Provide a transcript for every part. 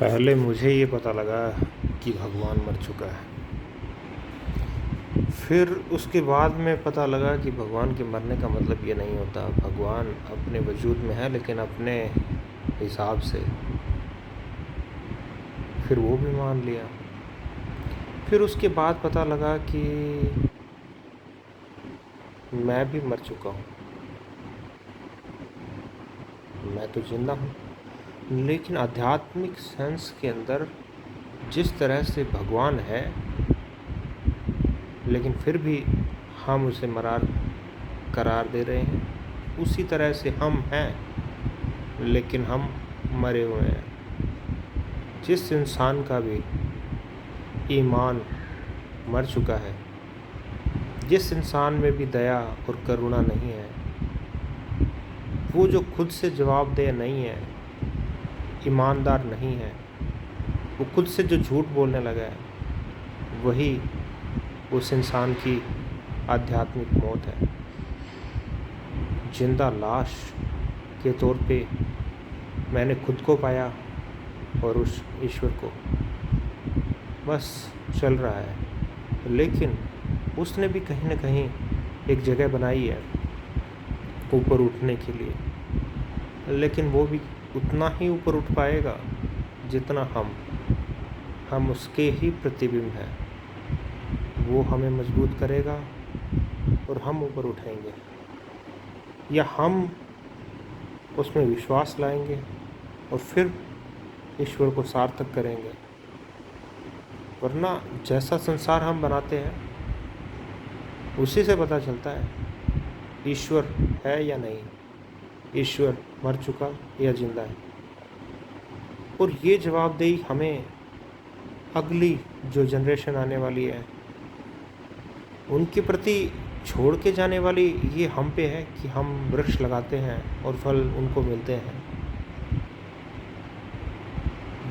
पहले मुझे ये पता लगा कि भगवान मर चुका है। फिर उसके बाद में पता लगा कि भगवान के मरने का मतलब ये नहीं होता। भगवान अपने वजूद में है लेकिन अपने हिसाब से। फिर वो भी मान लिया। फिर उसके बाद पता लगा कि मैं भी मर चुका हूँ। मैं तो जिंदा हूँ, लेकिन आध्यात्मिक सेंस के अंदर जिस तरह से भगवान है, लेकिन फिर भी हम उसे मरार करार दे रहे हैं, उसी तरह से हम हैं लेकिन हम मरे हुए हैं। जिस इंसान का भी ईमान मर चुका है, जिस इंसान में भी दया और करुणा नहीं है, वो जो खुद से जवाबदेह नहीं है, ईमानदार नहीं है, वो खुद से जो झूठ बोलने लगा है, वही उस इंसान की आध्यात्मिक मौत है। जिंदा लाश के तौर पे मैंने खुद को पाया और उस ईश्वर को। बस चल रहा है, लेकिन उसने भी कहीं ना कहीं एक जगह बनाई है ऊपर उठने के लिए, लेकिन वो भी उतना ही ऊपर उठ पाएगा जितना हम उसके ही प्रतिबिंब हैं। वो हमें मजबूत करेगा और हम ऊपर उठेंगे, या हम उसमें विश्वास लाएंगे और फिर ईश्वर को सार्थक करेंगे। वरना जैसा संसार हम बनाते हैं, उसी से पता चलता है ईश्वर है या नहीं, ईश्वर मर चुका या जिंदा है। और ये जवाबदेही हमें अगली जो जनरेशन आने वाली है उनके प्रति छोड़ के जाने वाली ये हम पे है कि हम वृक्ष लगाते हैं और फल उनको मिलते हैं।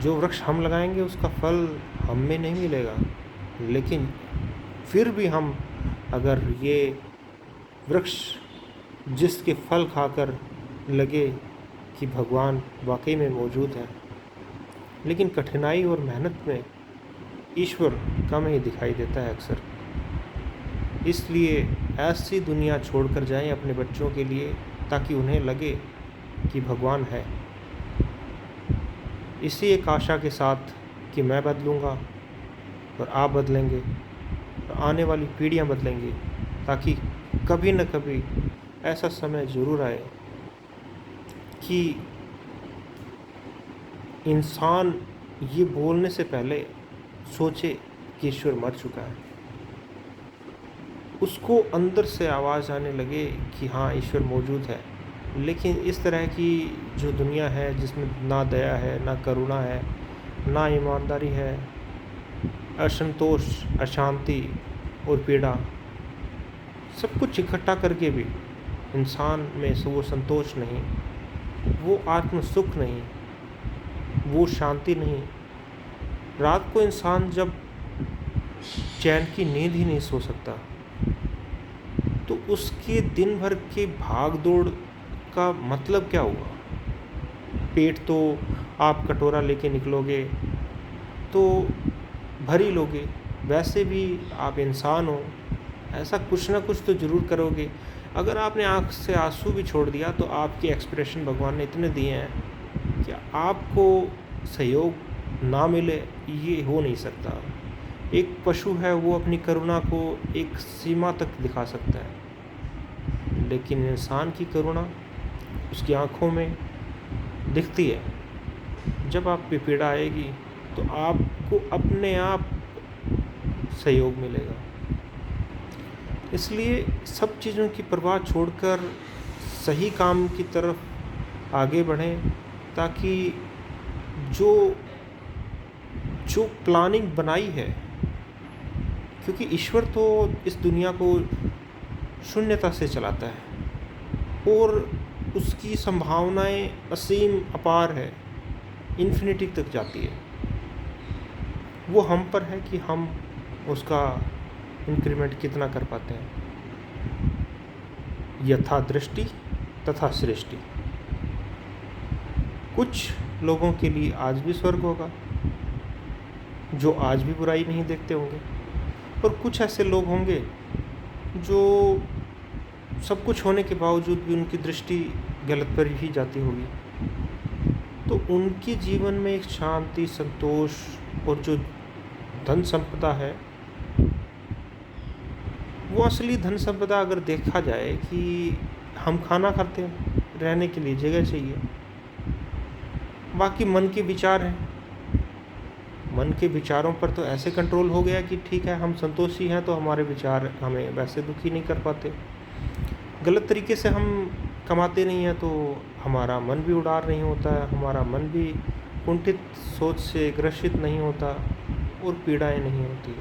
जो वृक्ष हम लगाएंगे उसका फल हम में नहीं मिलेगा, लेकिन फिर भी हम अगर ये वृक्ष जिसके फल खाकर लगे कि भगवान वाकई में मौजूद है, लेकिन कठिनाई और मेहनत में ईश्वर कम ही दिखाई देता है अक्सर। इसलिए ऐसी दुनिया छोड़कर जाएं अपने बच्चों के लिए, ताकि उन्हें लगे कि भगवान है। इसी एक आशा के साथ कि मैं बदलूँगा और आप बदलेंगे और आने वाली पीढ़ियाँ बदलेंगी, ताकि कभी न कभी ऐसा समय ज़रूर आए कि इंसान ये बोलने से पहले सोचे कि ईश्वर मर चुका है। उसको अंदर से आवाज़ आने लगे कि हाँ, ईश्वर मौजूद है। लेकिन इस तरह की जो दुनिया है जिसमें ना दया है, ना करुणा है, ना ईमानदारी है, असंतोष, अशांति और पीड़ा, सब कुछ इकट्ठा करके भी इंसान में से वो संतोष नहीं, वो आत्म सुख नहीं, वो शांति नहीं। रात को इंसान जब चैन की नींद ही नहीं सो सकता, तो उसके दिन भर के भाग दौड़ का मतलब क्या हुआ? पेट तो आप कटोरा लेके निकलोगे तो भर ही लोगे, वैसे भी आप इंसान हो, ऐसा कुछ ना कुछ तो ज़रूर करोगे। अगर आपने आँख से आंसू भी छोड़ दिया तो आपके एक्सप्रेशन भगवान ने इतने दिए हैं कि आपको सहयोग ना मिले, ये हो नहीं सकता। एक पशु है, वो अपनी करुणा को एक सीमा तक दिखा सकता है, लेकिन इंसान की करुणा उसकी आँखों में दिखती है। जब आप पे पीड़ा आएगी तो आपको अपने आप सहयोग मिलेगा। इसलिए सब चीज़ों की परवाह छोड़कर सही काम की तरफ आगे बढ़ें, ताकि जो प्लानिंग बनाई है, क्योंकि ईश्वर तो इस दुनिया को शून्यता से चलाता है और उसकी संभावनाएं असीम अपार है, इन्फिनिटी तक जाती है। वो हम पर है कि हम उसका इंक्रीमेंट कितना कर पाते हैं। यथा दृष्टि तथा सृष्टि। कुछ लोगों के लिए आज भी स्वर्ग होगा, जो आज भी बुराई नहीं देखते होंगे। और कुछ ऐसे लोग होंगे जो सब कुछ होने के बावजूद भी उनकी दृष्टि गलत पर ही जाती होगी। तो उनके जीवन में एक शांति, संतोष और जो धन संपदा है, वो असली धन संपदा अगर देखा जाए कि हम खाना खाते हैं, रहने के लिए जगह चाहिए, बाकी मन के विचार हैं। मन के विचारों पर तो ऐसे कंट्रोल हो गया कि ठीक है, हम संतोषी हैं तो हमारे विचार हमें वैसे दुखी नहीं कर पाते। गलत तरीके से हम कमाते नहीं हैं तो हमारा मन भी उदार नहीं होता है, हमारा मन भी कुंठित सोच से ग्रसित नहीं होता और पीड़ाएं नहीं होती।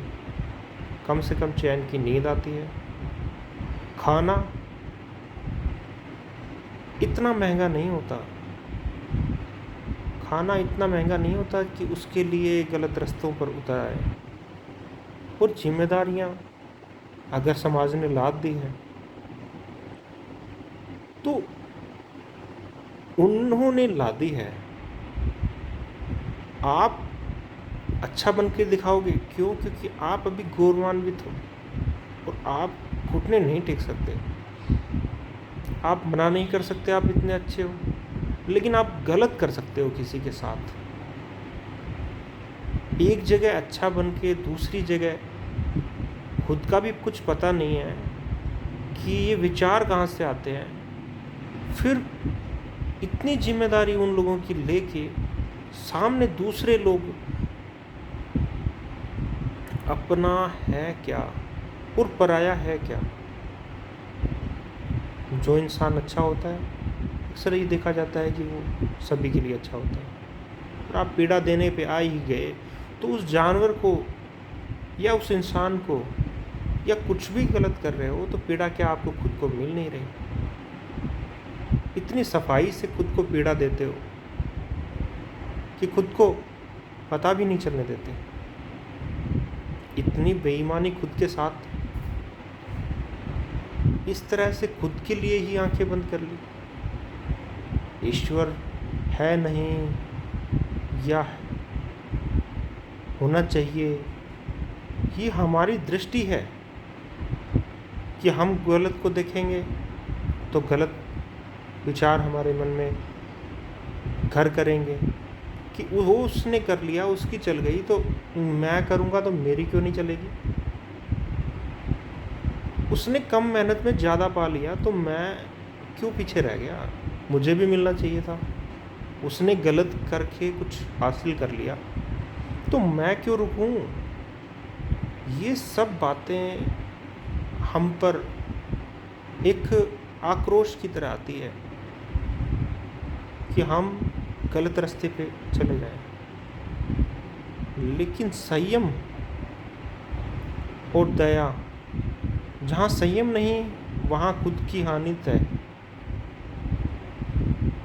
कम से कम चैन की नींद आती है। खाना इतना महंगा नहीं होता, खाना इतना महंगा नहीं होता कि उसके लिए गलत रास्तों पर उतर आए। और जिम्मेदारियां अगर समाज ने लाद दी हैं तो उन्होंने लादी है, आप अच्छा बन के दिखाओगे। क्यों? क्योंकि आप अभी गौरवान्वित हो और आप घुटने नहीं टेक सकते, आप मना नहीं कर सकते आप इतने अच्छे हो, लेकिन आप गलत कर सकते हो किसी के साथ। एक जगह अच्छा बन के दूसरी जगह खुद का भी कुछ पता नहीं है कि ये विचार कहाँ से आते हैं, फिर इतनी जिम्मेदारी उन लोगों की लेके सामने दूसरे लोग अपना है क्या और पराया है क्या। जो इंसान अच्छा होता है अक्सर ये देखा जाता है कि वो सभी के लिए अच्छा होता है। और आप पीड़ा देने पे आ ही गए तो उस जानवर को या उस इंसान को या कुछ भी गलत कर रहे हो तो पीड़ा क्या आपको खुद को मिल नहीं रही। इतनी सफाई से खुद को पीड़ा देते हो कि खुद को पता भी नहीं चलने देते। इतनी बेईमानी खुद के साथ, इस तरह से खुद के लिए ही आंखें बंद कर ली। ईश्वर है नहीं या होना चाहिए, ये हमारी दृष्टि है कि हम गलत को देखेंगे तो गलत विचार हमारे मन में घर करेंगे कि वो उसने कर लिया, उसकी चल गई तो मैं करूँगा तो मेरी क्यों नहीं चलेगी। उसने कम मेहनत में ज़्यादा पा लिया तो मैं क्यों पीछे रह गया, मुझे भी मिलना चाहिए था। उसने गलत करके कुछ हासिल कर लिया तो मैं क्यों रुकूं। ये सब बातें हम पर एक आक्रोश की तरह आती है कि हम गलत रास्ते पे चले जाएं। लेकिन संयम और दया, जहाँ संयम नहीं वहाँ खुद की हानि तय।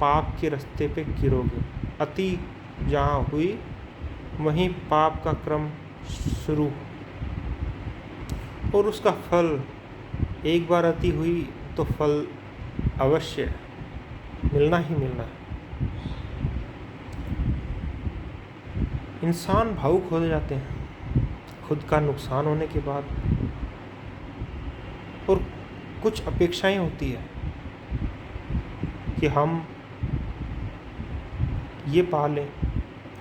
पाप के रास्ते पे गिरोगे। अति जहाँ हुई वहीं पाप का क्रम शुरू, और उसका फल, एक बार अति हुई तो फल अवश्य मिलना ही मिलना है। इंसान भावुक हो जाते हैं खुद का नुकसान होने के बाद, और कुछ अपेक्षाएं होती है कि हम ये पा लें,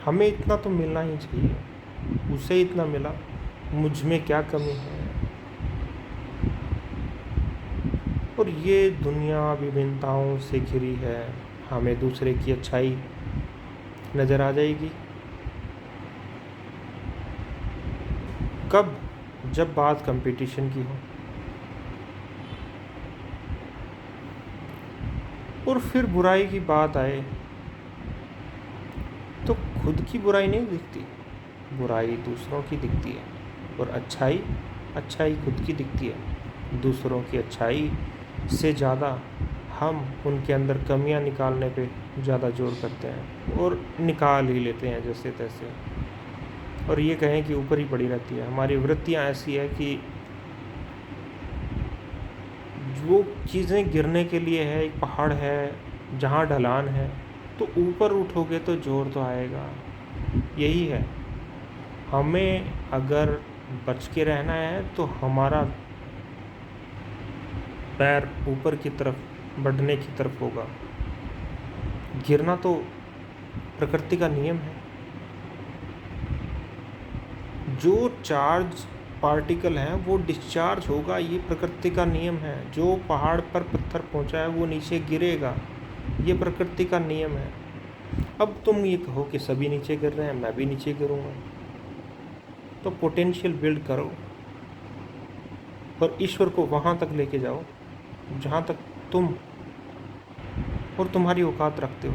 हमें इतना तो मिलना ही चाहिए, उसे इतना मिला, मुझ में क्या कमी है। और ये दुनिया विभिन्नताओं से घिरी है, हमें दूसरे की अच्छाई नज़र आ जाएगी कब? जब बात कंपटीशन की हो। और फिर बुराई की बात आए तो खुद की बुराई नहीं दिखती, बुराई दूसरों की दिखती है, और अच्छाई खुद की दिखती है। दूसरों की अच्छाई से ज़्यादा हम उनके अंदर कमियां निकालने पे ज़्यादा जोर करते हैं और निकाल ही लेते हैं जैसे तैसे, और ये कहें कि ऊपर ही पड़ी रहती है। हमारी वृत्तियाँ ऐसी है कि जो चीज़ें गिरने के लिए है, एक पहाड़ है जहाँ ढलान है, तो ऊपर उठोगे तो जोर तो आएगा। यही है, हमें अगर बच के रहना है तो हमारा पैर ऊपर की तरफ बढ़ने की तरफ होगा। गिरना तो प्रकृति का नियम है। जो चार्ज पार्टिकल हैं वो डिस्चार्ज होगा, ये प्रकृति का नियम है। जो पहाड़ पर पत्थर पहुंचा है वो नीचे गिरेगा, ये प्रकृति का नियम है। अब तुम ये कहो कि सभी नीचे गिर रहे हैं, मैं भी नीचे गिरूंगा, तो पोटेंशियल बिल्ड करो और ईश्वर को वहाँ तक लेके जाओ जहाँ तक तुम और तुम्हारी औकात रखते हो,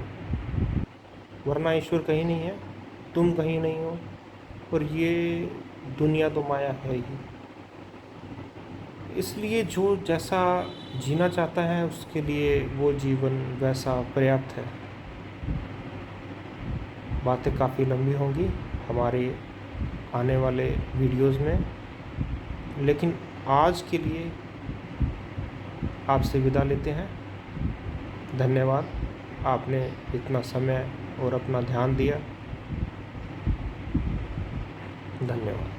वरना ईश्वर कहीं नहीं है, तुम कहीं नहीं हो, और ये दुनिया तो माया है ही। इसलिए जो जैसा जीना चाहता है उसके लिए वो जीवन वैसा पर्याप्त है। बातें काफ़ी लंबी होंगी हमारे आने वाले वीडियोस में, लेकिन आज के लिए आपसे विदा लेते हैं। धन्यवाद, आपने इतना समय और अपना ध्यान दिया। धन्यवाद।